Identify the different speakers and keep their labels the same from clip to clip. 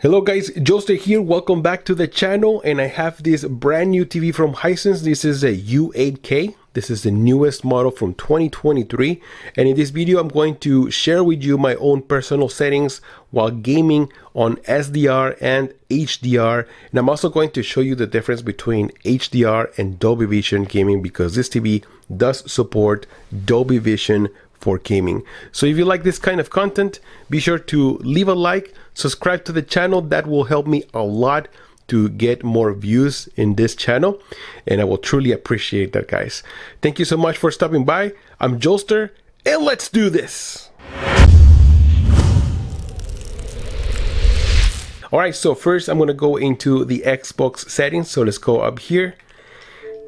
Speaker 1: Hello guys, Joster here. Welcome back to the channel, and I have this brand new TV from Hisense. This is a U8K. This is the newest model from 2023, and in this video I'm going to share with you my own personal settings while gaming on SDR and HDR, and I'm also going to show you the difference between HDR and Dolby Vision gaming, because this TV does support Dolby Vision for gaming. So if you like this kind of content, be sure to leave a like, subscribe to the channel. That will help me a lot to get more views in this channel, and I will truly appreciate that, guys. Thank you so much for stopping by. I'm Joster, and let's do this. All right, so first I'm going to go into the Xbox settings. So let's go up here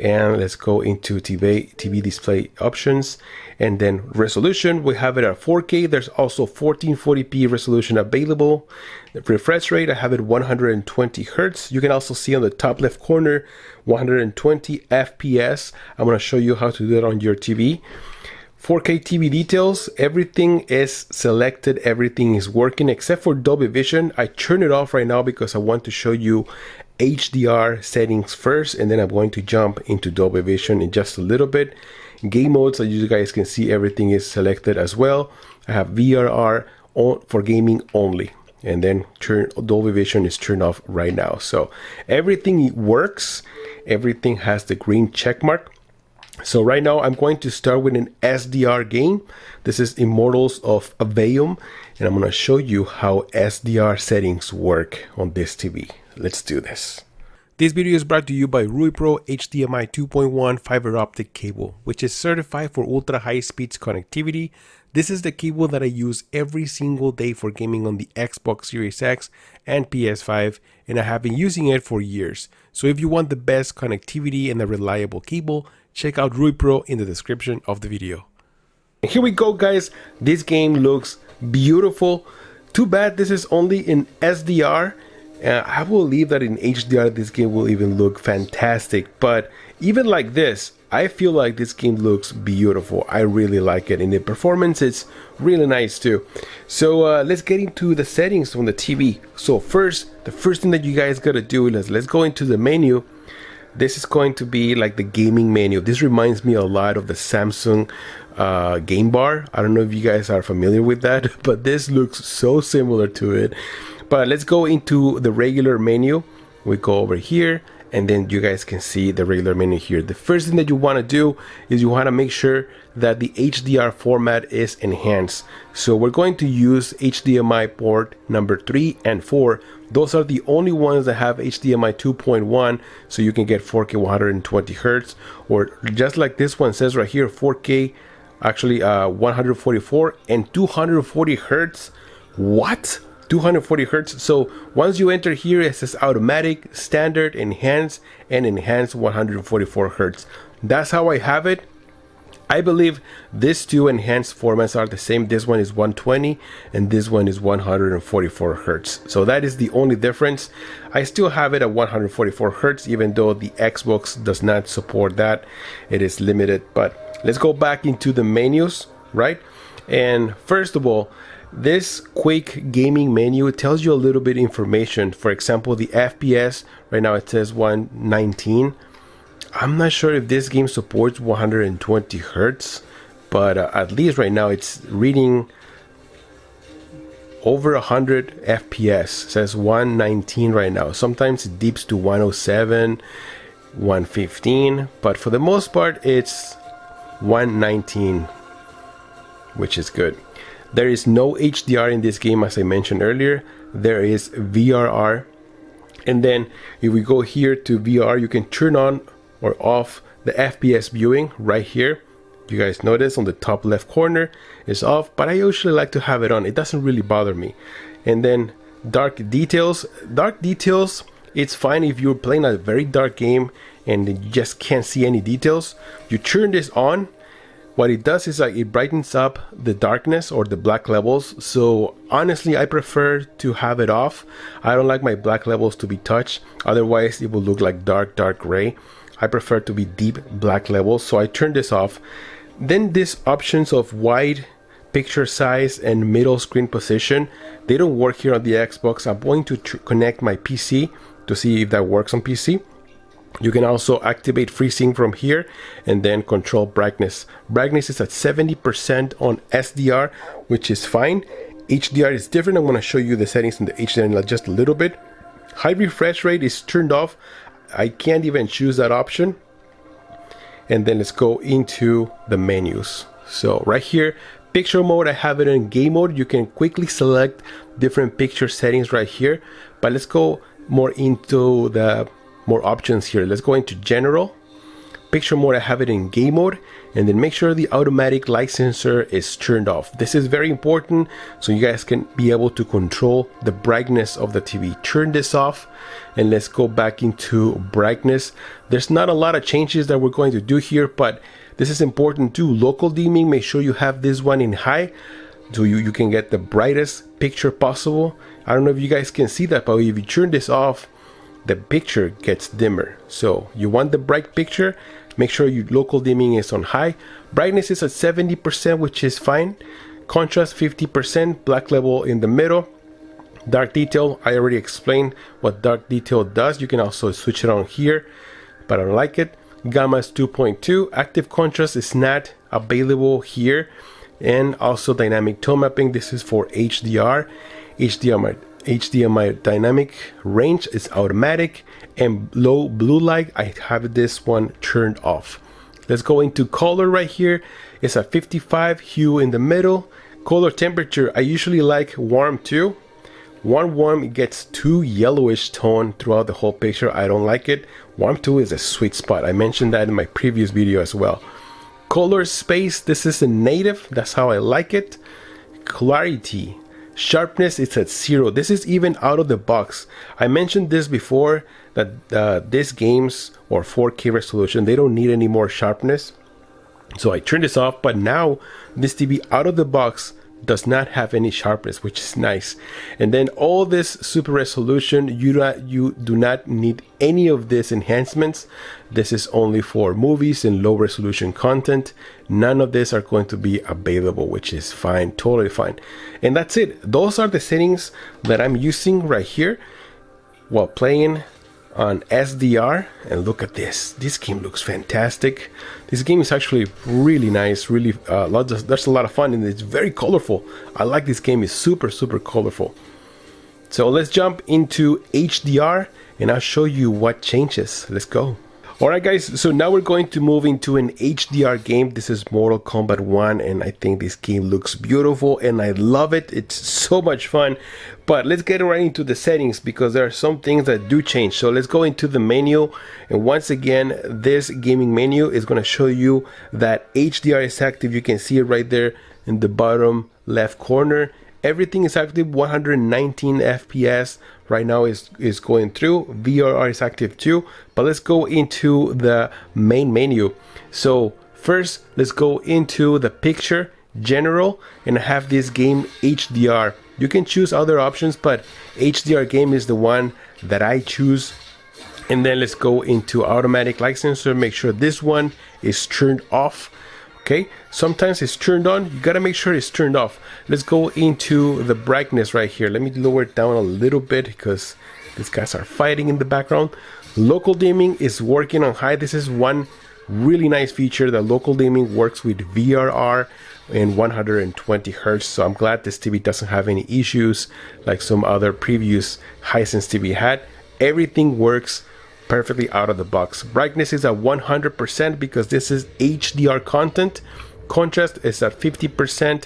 Speaker 1: and let's go into TV display options, and then resolution. We have it at 4K. There's also 1440p resolution available. The refresh rate, I have it 120 Hertz. You can also see on the top left corner 120 FPS. I'm going to show you how to do that on your TV. 4K TV details, everything is selected, everything is working except for Dolby Vision. I turn it off right now because I want to show you HDR settings first, and then I'm going to jump into Dolby Vision in just a little bit. Game modes, so you guys can see everything is selected as well. I have VRR on for gaming only, and then Dolby Vision is turned off right now. So everything works, everything has the green check mark. So right now I'm going to start with an SDR game. This is Immortals of Aveum, and I'm going to show you how SDR settings work on this TV. Let's do this. This video is brought to you by RuiPro HDMI 2.1 fiber optic cable, which is certified for ultra high speeds connectivity. This is the cable that I use every single day for gaming on the Xbox Series X and PS5, and I have been using it for years. So if you want the best connectivity and a reliable cable, check out RuiPro in the description of the video. And here we go, guys. This game looks beautiful. Too bad this is only in SDR. I believe that in HDR this game will even look fantastic, but even like this, I feel like this game looks beautiful. I really like it, and the performance is really nice too. So let's get into the settings from the TV. So the first thing that you guys gotta do is let's go into the menu. This is going to be like the gaming menu. This reminds me a lot of the Samsung game bar. I don't know if you guys are familiar with that, but this looks so similar to it. But let's go into the regular menu. We go over here, and then you guys can see the regular menu here. The first thing that you want to do is you want to make sure that the HDR format is enhanced. So we're going to use HDMI port number 3 and 4. Those are the only ones that have HDMI 2.1, so you can get 4K 120 Hertz, or just like this one says right here, 4K, actually 144 and 240 Hertz. What? 240 Hertz. So once you enter here, it says automatic, standard, enhanced, and enhanced 144 Hertz. That's how I have it. I believe these two enhanced formats are the same. This one is 120 and this one is 144 Hertz. So that is the only difference. I still have it at 144 Hertz, even though the Xbox does not support that. It is limited. But let's go back into the menus, right? And first of all, this quick gaming menu tells you a little bit information. For example, the FPS, right now it says 119. I'm not sure if this game supports 120 Hertz, but at least right now it's reading over 100 FPS. It says 119 right now. Sometimes it dips to 107, 115, but for the most part it's 119, which is good. There is no HDR in this game, as I mentioned earlier. There is VRR. And then if we go here to VR, you can turn on or off the FPS viewing right here. You guys notice on the top left corner is off, but I usually like to have it on. It doesn't really bother me. And then dark details. Dark details, it's fine if you're playing a very dark game and you just can't see any details. You turn this on. What it does is like it brightens up the darkness or the black levels. So honestly, I prefer to have it off. I don't like my black levels to be touched. Otherwise, it will look like dark gray. I prefer to be deep black levels. So I turn this off. Then these options of wide picture size and middle screen position, they don't work here on the Xbox. I'm going to connect my PC to see if that works on PC. You can also activate FreeSync from here and then control brightness. Brightness is at 70% on SDR, which is fine. HDR is different. I'm going to show you the settings in the HDR in just a little bit. High refresh rate is turned off. I can't even choose that option. And then let's go into the menus. So right here, picture mode, I have it in game mode. You can quickly select different picture settings right here, but let's go more into the more options here. Let's go into general. Picture mode, I have it in game mode, and then make sure the automatic light sensor is turned off. This is very important so you guys can be able to control the brightness of the TV. Turn this off and let's go back into brightness. There's not a lot of changes that we're going to do here, but this is important too. Local dimming, make sure you have this one in high so you can get the brightest picture possible. I don't know if you guys can see that, but if you turn this off, the picture gets dimmer. So you want the bright picture, make sure your local dimming is on high. Brightness is at 70%, which is fine. Contrast 50%, black level in the middle. Dark detail, I already explained what dark detail does. You can also switch it on here, but I don't like it. Gamma is 2.2. Active contrast is not available here. And also dynamic tone mapping, this is for HDR. HDMI dynamic range is automatic, and low blue light, I have this one turned off. Let's go into color right here. It's a 55, hue in the middle. Color temperature, I usually like warm too. Warm, it gets too yellowish tone throughout the whole picture. I don't like it. Warm 2 is a sweet spot. I mentioned that in my previous video as well. Color space, this is a native. That's how I like it. Clarity. Sharpness, it's at 0. This is even out of the box. I mentioned this before that these games or 4K resolution, they don't need any more sharpness. So I turned this off, but now this TV out of the box does not have any sharpness, which is nice. And then all this super resolution, you do not need any of these enhancements. This is only for movies and low resolution content. None of this are going to be available, which is fine, totally fine. And that's it. Those are the settings that I'm using right here while playing on SDR. And look at this game looks fantastic. This game is actually really nice, really there's a lot of fun, and it's very colorful. I like this game. It's super colorful. So let's jump into HDR and I'll show you what changes. Let's go. Alright guys, so now we're going to move into an HDR game. This is Mortal Kombat 1, and I think this game looks beautiful and I love it. It's so much fun. But let's get right into the settings because there are some things that do change. So let's go into the menu, and once again, this gaming menu is going to show you that HDR is active. You can see it right there in the bottom left corner. Everything is active. 119 FPS right now is going through. VRR is active too. But let's go into the main menu. So first, let's go into the picture general, and I have this game HDR. You can choose other options, but HDR game is the one that I choose. And then let's go into automatic light sensor. Make sure this one is turned off. Okay, sometimes it's turned on. You gotta make sure it's turned off. Let's go into the brightness right here. Let me lower it down a little bit because these guys are fighting in the background. Local dimming is working on high. This is one really nice feature that local dimming works with VRR and 120 Hertz. So I'm glad this TV doesn't have any issues like some other previous Hisense TV had. Everything works perfectly out of the box. Brightness is at 100% because this is HDR content. Contrast is at 50%.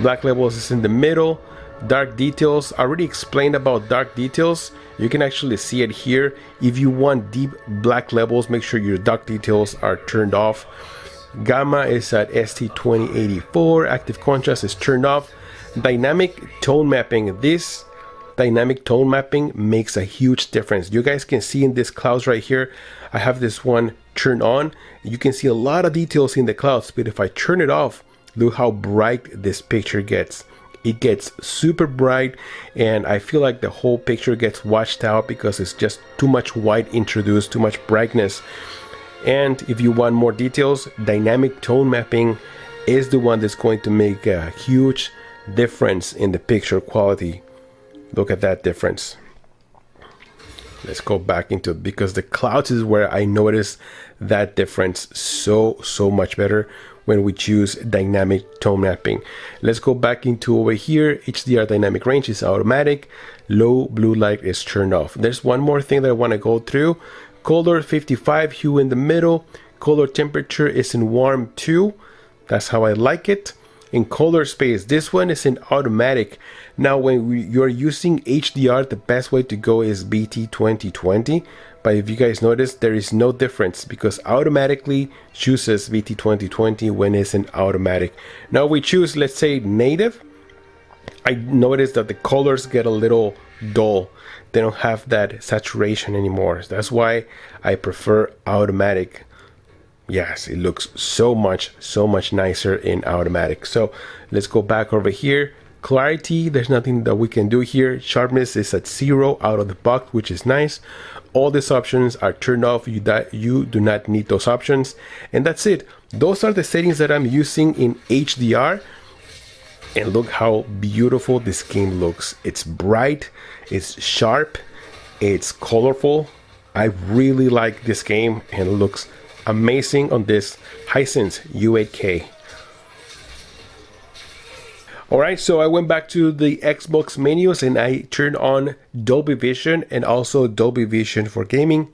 Speaker 1: Black levels is in the middle. Dark details, I already explained about dark details. You can actually see it here. If you want deep black levels, make sure your dark details are turned off. Gamma is at ST2084. Active contrast is turned off. Dynamic tone mapping. This dynamic tone mapping makes a huge difference. You guys can see in this clouds right here, I have this one turned on. You can see a lot of details in the clouds, but if I turn it off, look how bright this picture gets. It gets super bright, and I feel like the whole picture gets washed out because it's just too much white introduced, too much brightness. And if you want more details, dynamic tone mapping is the one that's going to make a huge difference in the picture quality. Look at that difference. Let's go back into it, because the clouds is where I notice that difference so much better when we choose dynamic tone mapping. Let's go back into over here. HDR dynamic range is automatic. Low blue light is turned off. There's one more thing that I want to go through. Color 55, hue in the middle. Color temperature is in warm 2. That's how I like it. In color space, this one is in automatic. Now when you're using HDR, the best way to go is BT 2020. But if you guys notice, there is no difference, because automatically chooses BT 2020 when it's in automatic. Now we choose, let's say, native. I noticed that the colors get a little dull. They don't have that saturation anymore. That's why I prefer automatic. Yes, it looks so much nicer in automatic. So let's go back over here. Clarity, there's nothing that we can do here. Sharpness is at 0 out of the box, which is nice. All these options are turned off. You do not need those options. And that's it. Those are the settings that I'm using in HDR. And look how beautiful this game looks. It's bright, it's sharp, it's colorful. I really like this game, and it looks amazing on this Hisense U8K. Alright, so I went back to the Xbox menus and I turned on Dolby Vision and also Dolby Vision for gaming,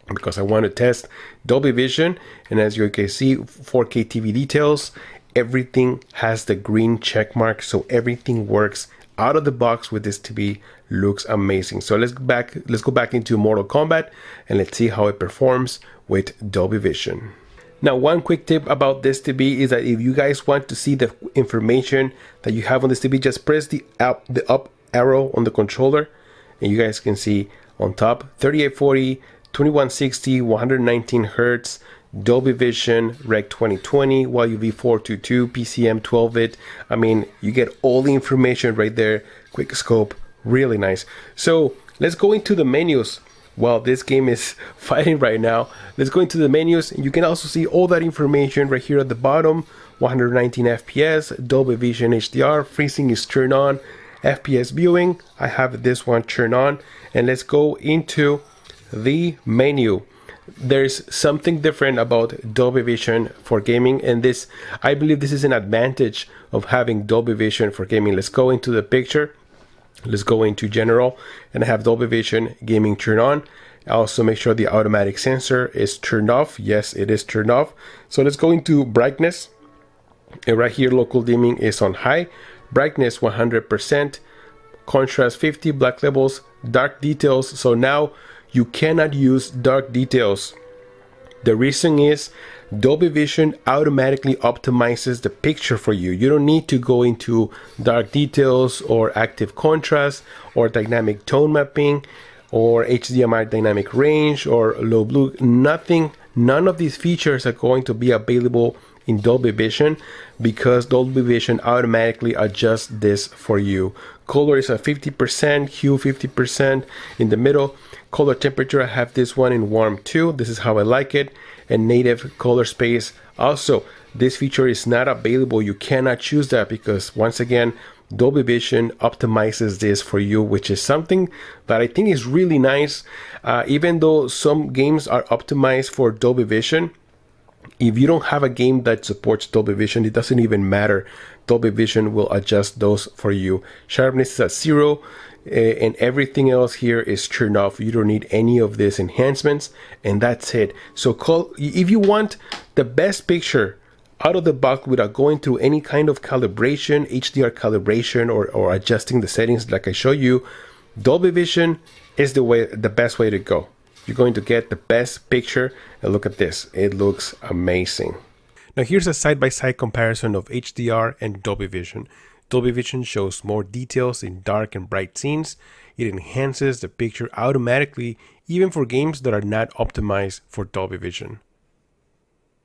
Speaker 1: because I want to test Dolby Vision. And as you can see, 4K TV details, everything has the green check mark, so everything works out of the box with this TV. Looks amazing. So let's go back into Mortal Kombat and let's see how it performs with Dolby Vision. Now, one quick tip about this TV is that if you guys want to see the information that you have on this TV, just press the up arrow on the controller and you guys can see on top 3840, 2160, 119 Hertz, Dolby Vision, Rec 2020, YUV 422, PCM 12-bit. I mean, you get all the information right there. Quick scope, really nice. So let's go into the menus. While this game is fighting right now, let's go into the menus. You can also see all that information right here at the bottom. 119 FPS, Dolby Vision HDR, freezing is turned on, FPS viewing, I have this one turned on. And let's go into the menu. There's something different about Dolby Vision for gaming, and this, I believe this is an advantage of having Dolby Vision for gaming. Let's go into the picture. Let's go into general, and I have Dolby Vision gaming turned on. I also make sure the automatic sensor is turned off. Yes, it is turned off. So let's go into brightness, and right here local dimming is on high, brightness 100%, contrast 50, black levels, dark details. So now you cannot use dark details. The reason is Dolby Vision automatically optimizes the picture for you. You don't need to go into dark details or active contrast or dynamic tone mapping or HDMI dynamic range or low blue. Nothing, none of these features are going to be available in Dolby Vision, because Dolby Vision automatically adjusts this for you. Color is at 50%, hue 50% in the middle. Color temperature, I have this one in warm 2. This is how I like it. And native color space. Also, this feature is not available. You cannot choose that, because once again, Dolby Vision optimizes this for you, which is something that I think is really nice. Even though some games are optimized for Dolby Vision, if you don't have a game that supports Dolby Vision, it doesn't even matter. Dolby Vision will adjust those for you. Sharpness is at 0. And everything else here is turned off. You don't need any of these enhancements, and that's it. So if you want the best picture out of the box without going through any kind of calibration, HDR calibration, or adjusting the settings like I show you, Dolby Vision is the best way to go. You're going to get the best picture, and look at this, it looks amazing. Now here's a side-by-side comparison of HDR and Dolby Vision. Dolby Vision shows more details in dark and bright scenes. It enhances the picture automatically, even for games that are not optimized for Dolby Vision.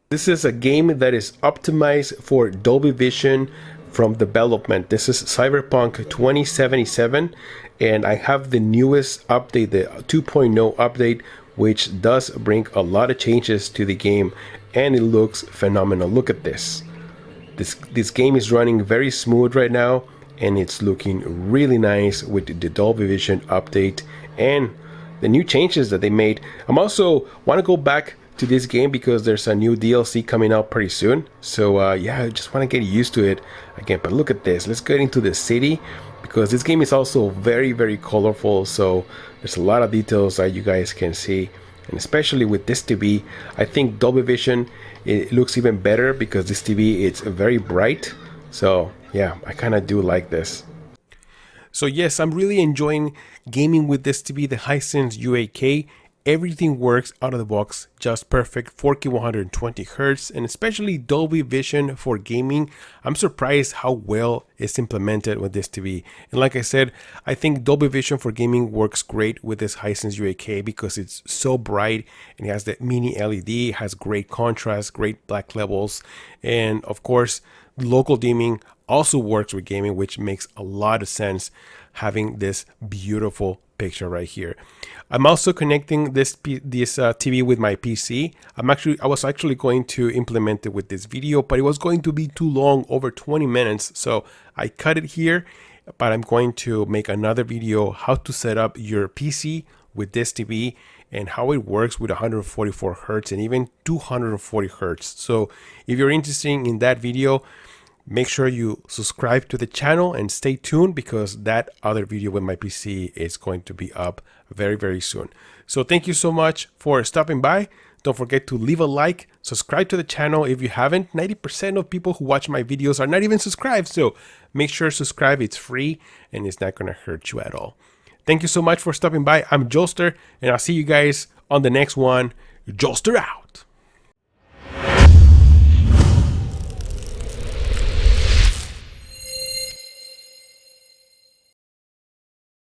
Speaker 1: This is a game that is optimized for Dolby Vision from development. This is Cyberpunk 2077, and I have the newest update, the 2.0 update, which does bring a lot of changes to the game, and it looks phenomenal. Look at this. This game is running very smooth right now, and it's looking really nice with the Dolby Vision update and the new changes that they made. I'm also want to go back to this game because there's a new DLC coming out pretty soon. So yeah, I just want to get used to it again. But look at this. Let's get into the city because this game is also very colorful. So there's a lot of details that you guys can see. And especially with this TV, I think Dolby Vision, it looks even better because this TV is very bright. So yeah, I kind of do like this. So yes, I'm really enjoying gaming with this TV, the Hisense U8K. Everything works out of the box just perfect, 4K 120 Hz, and especially Dolby Vision for gaming. I'm surprised how well it's implemented with this TV. And like I said, I think Dolby Vision for gaming works great with this Hisense U8K because it's so bright and it has that mini LED, has great contrast, great black levels, and of course, local dimming also works with gaming, which makes a lot of sense having this beautiful picture right here. I'm also connecting this TV with my PC. I was actually going to implement it with this video, but it was going to be too long, over 20 minutes. So I cut it here, but I'm going to make another video how to set up your PC with this TV and how it works with 144 Hz and even 240 Hz. So if you're interested in that video, make sure you subscribe to the channel and stay tuned because that other video with my PC is going to be up very soon. So thank you so much for stopping by. Don't forget to leave a like, subscribe to the channel if you haven't. 90% of people who watch my videos are not even subscribed. So make sure to subscribe. It's free and it's not going to hurt you at all. Thank you so much for stopping by. I'm Joelster and I'll see you guys on the next one. Joelster out.